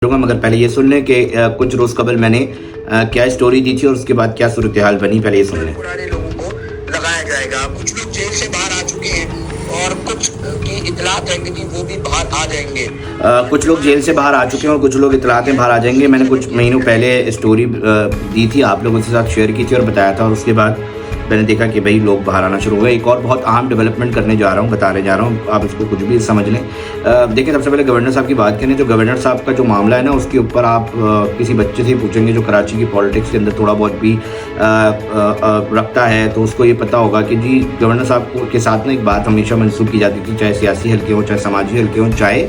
گا، مگر پہلے یہ سن لیں کہ کچھ روز قبل میں نے کیا سٹوری دی تھی اور اس کے بعد کیا صورتحال بنی. پہلے یہ سن لیں. پرانے لوگوں کو لگایا جائے گا. کچھ لوگ جیل سے باہر آ چکے ہیں اور کچھ کی اطلاعات ہیں کہ وہ بھی باہر آ جائیں گے. کچھ لوگ جیل سے باہر آ چکے ہیں اور کچھ لوگ اطلاعات میں باہر آ جائیں گے. میں نے کچھ مہینوں پہلے سٹوری دی تھی، آپ لوگوں کے ساتھ شیئر کی تھی اور بتایا تھا، اور اس کے بعد میں نے دیکھا کہ بھائی لوگ باہر آنا شروع ہو گئے. ایک اور بہت اہم ڈیولپمنٹ کرنے جا رہا ہوں، بتانے جا رہا ہوں، آپ اس کو کچھ بھی سمجھ لیں. دیکھیں، سب سے پہلے گورنر صاحب کی بات کریں. جو گورنر صاحب کا جو معاملہ ہے نا، اس کے اوپر آپ کسی بچے سے پوچھیں گے جو کراچی کی پالیٹکس کے اندر تھوڑا بہت بھی رکھتا ہے، تو اس کو یہ پتہ ہوگا کہ جی گورنر صاحب کے ساتھ نا ایک بات ہمیشہ منسوخ کی جاتی تھی، چاہے سیاسی حلقے ہوں، چاہے سماجی حلقے ہوں، چاہے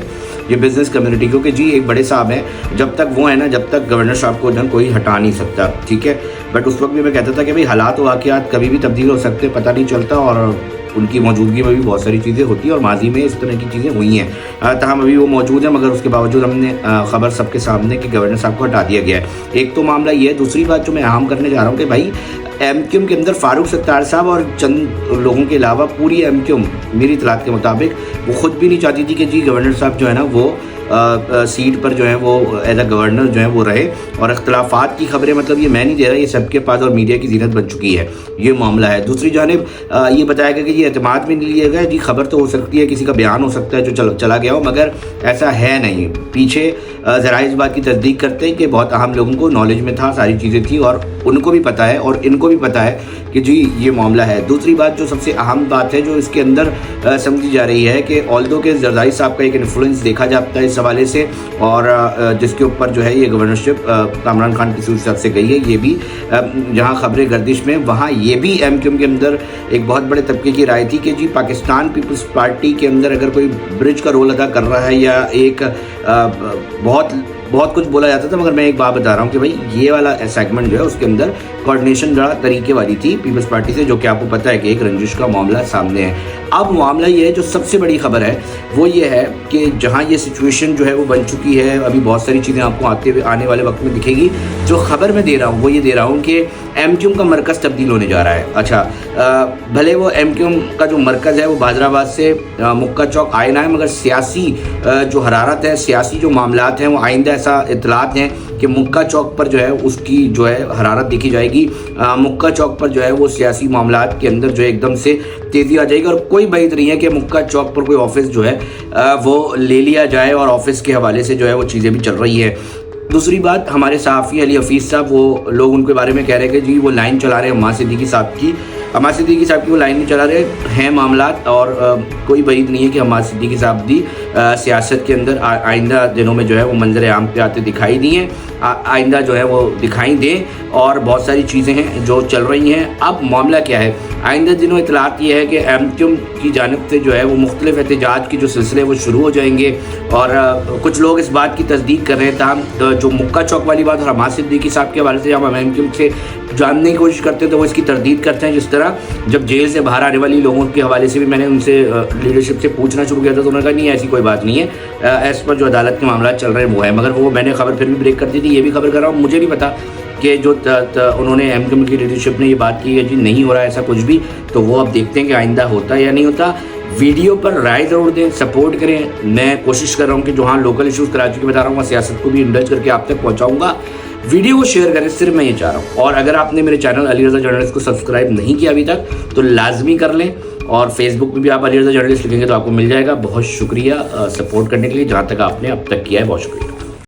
یہ بزنس کمیونٹی کو، کہ جی ایک بڑے صاحب ہیں، جب تک وہ ہیں نا، جب تک گورنر صاحب کو کوئی ہٹا نہیں سکتا. ٹھیک ہے، بٹ اس وقت بھی میں کہتا تھا کہ بھائی حالات و واقعات کبھی بھی تبدیل ہو سکتے، پتہ نہیں چلتا، اور ان کی موجودگی میں بھی بہت ساری چیزیں ہوتی ہیں اور ماضی میں اس طرح کی چیزیں ہوئی ہیں. تاہم ابھی وہ موجود ہیں، مگر اس کے باوجود ہم نے خبر سب کے سامنے کہ گورنر صاحب کو ہٹا دیا گیا ہے. ایک تو معاملہ یہ ہے. دوسری بات جو میں اہم کرنے جا رہا ہوں کہ بھائی ایم کیو ایم کے اندر فاروق ستار صاحب اور چند لوگوں کے علاوہ پوری ایم کیو ایم میری اطلاعات کے مطابق وہ خود بھی نہیں چاہتی تھی کہ جی گورنر صاحب جو ہے نا وہ سیٹ پر جو ہے وہ ایز اے گورنر جو ہے وہ رہے. اور اختلافات کی خبریں مطلب یہ میں نہیں دے رہا، یہ سب کے پاس اور میڈیا کی زینت بن چکی ہے، یہ معاملہ ہے. دوسری جانب یہ بتایا گیا کہ یہ اعتماد میں نہیں لیا گیا. جی خبر تو ہو سکتی ہے، کسی کا بیان ہو سکتا ہے جو چلا گیا ہو، مگر ایسا ہے نہیں. پیچھے ذرائع اس بات کی تصدیق کرتے ہیں کہ بہت اہم لوگوں کو نالج میں تھا، ساری چیزیں تھیں، اور ان کو بھی پتہ ہے اور ان کو بھی پتہ ہے کہ جی یہ معاملہ ہے. دوسری بات جو سب سے اہم بات ہے جو اس کے اندر سمجھی جا رہی ہے کہ آلدو کے زرداری صاحب کا ایک انفلوئنس دیکھا جاتا ہے اس حوالے سے، اور جس کے اوپر جو ہے یہ گورنرشپ کامران خان کی صورت سے گئی ہے. یہ بھی جہاں خبریں گردش میں، وہاں یہ بھی ایم کیو ایم کے اندر ایک بہت بڑے طبقے کی رائے تھی کہ جی پاکستان پیپلز پارٹی کے اندر اگر کوئی برج کا رول ادا کر رہا ہے یا ایک بہت کچھ بولا جاتا تھا، مگر میں ایک بات بتا رہا ہوں کہ بھائی یہ والا سیگمنٹ جو ہے اس کے اندر کوارڈینیشن ذرا طریقے والی تھی پیپلز پارٹی سے، جو کہ آپ کو پتہ ہے کہ ایک رنجش کا معاملہ سامنے ہے. اب معاملہ یہ ہے، جو سب سے بڑی خبر ہے وہ یہ ہے کہ جہاں یہ سچویشن جو ہے وہ بن چکی ہے، ابھی بہت ساری چیزیں آپ کو آنے والے وقت میں دکھے گی. جو خبر میں دے رہا ہوں وہ یہ دے رہا ہوں کہ ایم کیو ایم کا مرکز تبدیل ہونے جا رہا ہے. اچھا، بھلے وہ ایم کیو ایم کا جو مرکز ہے وہ بادر آباد سے مکہ چوک آئینہ ہے، مگر سیاسی جو حرارت ہے، سیاسی جو معاملات ہیں، وہ آئندہ ایسا اطلاعات ہیں کہ مکہ چوک پر جو ہے اس کی جو ہے حرارت دیکھی جائے گی. مکہ چوک پر جو ہے وہ سیاسی معاملات کے اندر جو ہے ایک دم سے تیزی آ جائے گی، اور کوئی بعید نہیں ہے کہ مکہ چوک پر کوئی آفس جو ہے وہ لے لیا جائے، اور آفس کے حوالے سے جو ہے وہ چیزیں بھی چل رہی ہیں. دوسری بات، ہمارے صحافی علی حفیظ صاحب، وہ لوگ ان کے بارے میں کہہ رہے ہیں کہ جی وہ لائن چلا رہے ہیں عمار صدیقی صاحب کی. عمار صدیقی صاحب کی وہ لائن نہیں چلا رہے ہیں معاملات، اور کوئی بعید نہیں ہے کہ عمار صدیقی صاحب بھی سیاست کے اندر آئندہ دنوں میں جو ہے وہ منظر عام پہ آتے دکھائی دی ہیں، آئندہ جو ہے وہ دکھائی دیں، اور بہت ساری چیزیں ہیں جو چل رہی ہیں. اب معاملہ کیا ہے؟ آئندہ دنوں اطلاعات یہ ہے کہ ایم کیو ایم کی جانب سے جو ہے وہ مختلف احتجاج کی جو سلسلے وہ شروع ہو جائیں گے، اور کچھ لوگ اس بات کی تصدیق کر رہے ہیں. تاہم جو مکہ چوک والی بات اور عمار صدیقی صاحب کے حوالے سے ہم ایم کیو ایم سے جاننے کی کوشش کرتے ہیں تو وہ اس کی تردید کرتے ہیں. جس طرح جب جیل سے باہر آنے والی لوگوں کے حوالے سے بھی میں نے ان سے لیڈرشپ سے پوچھنا شروع کیا تھا، تو انہوں نے کہا نہیں ایسی کوئی بات نہیں ہے، ایس پر جو عدالت کے معاملات چل رہے ہیں وہ ہے. مگر وہ میں نے خبر پھر بھی بریک کر دی تھی. یہ بھی خبر کر رہا ہوں، مجھے نہیں پتا کہ جو انہوں نے ایم کیو ایم کی لیڈرشپ نے یہ بات کی ہے جی نہیں ہو رہا ایسا کچھ بھی، تو وہ اب دیکھتے ہیں کہ آئندہ ہوتا ہے یا نہیں ہوتا. ویڈیو پر رائے ضرور دیں، سپورٹ کریں. میں کوشش کر رہا ہوں کہ جو ہاں لوکل ایشوز کراچی کے بتا رہا ہوں، وہ سیاست کو بھی انڈلج کر کے آپ تک پہنچاؤں گا. ویڈیو کو شیئر کریں، صرف میں یہ چاہ رہا ہوں. اور اگر آپ نے میرے چینل علی رضا جرنلسٹ کو سبسکرائب نہیں کیا ابھی تک تو لازمی کر لیں، اور فیس بک پہ بھی آپ علی رضا جرنلسٹ لکھیں گے تو آپ کو مل جائے گا. بہت شکریہ سپورٹ کرنے کے لیے، جہاں تک آپ نے اب تک کیا ہے بہت شکریہ.